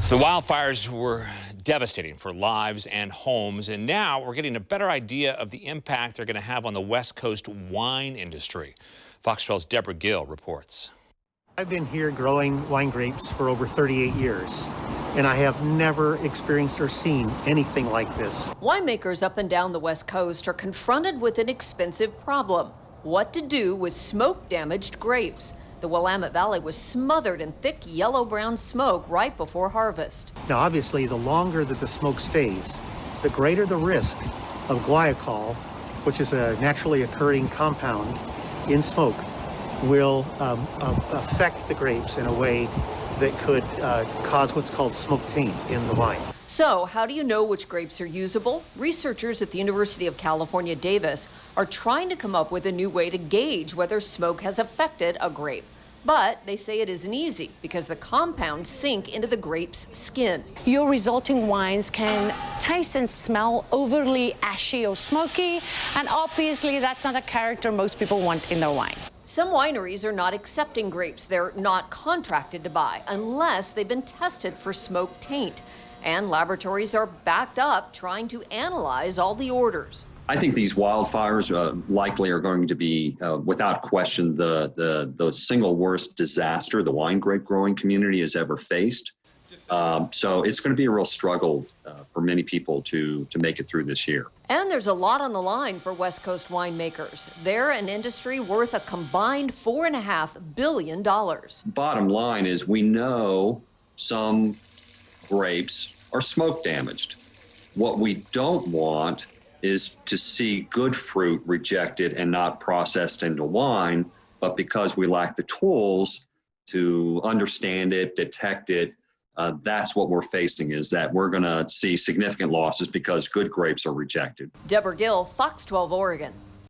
The wildfires were devastating for lives and homes, and now we're getting a better idea of the impact they're going to have on the West Coast wine industry. Fox 12's Deborah Gill reports. I've been here growing wine grapes for over 38 years, and I have never experienced or seen anything like this. Winemakers up and down the West Coast are confronted with an expensive problem: what to do with smoke-damaged grapes. The Willamette Valley was smothered in thick yellow-brown smoke right before harvest. Now, obviously, the longer that the smoke stays, the greater the risk of glycol, which is a naturally occurring compound in smoke, will affect the grapes in a way that could cause what's called smoke taint in the wine. So, how do you know which grapes are usable? Researchers at the University of California, Davis are trying to come up with a new way to gauge whether smoke has affected a grape. But they say it isn't easy because the compounds sink into the grape's skin. Your resulting wines can taste and smell overly ashy or smoky, and obviously that's not a character most people want in their wine. Some wineries are not accepting grapes they're not contracted to buy unless they've been tested for smoke taint. And laboratories are backed up trying to analyze all the orders. I think these wildfires likely are going to be, without question, the single worst disaster the wine grape growing community has ever faced. So it's going to be a real struggle for many people to make it through this year. And there's a lot on the line for West Coast winemakers. They're an industry worth a combined $4.5 billion. Bottom line is we know some grapes are smoke damaged. What we don't want is to see good fruit rejected and not processed into wine, but because we lack the tools to understand it, detect it, that's what we're facing, is that we're going to see significant losses because good grapes are rejected. Deborah Gill, Fox 12 Oregon.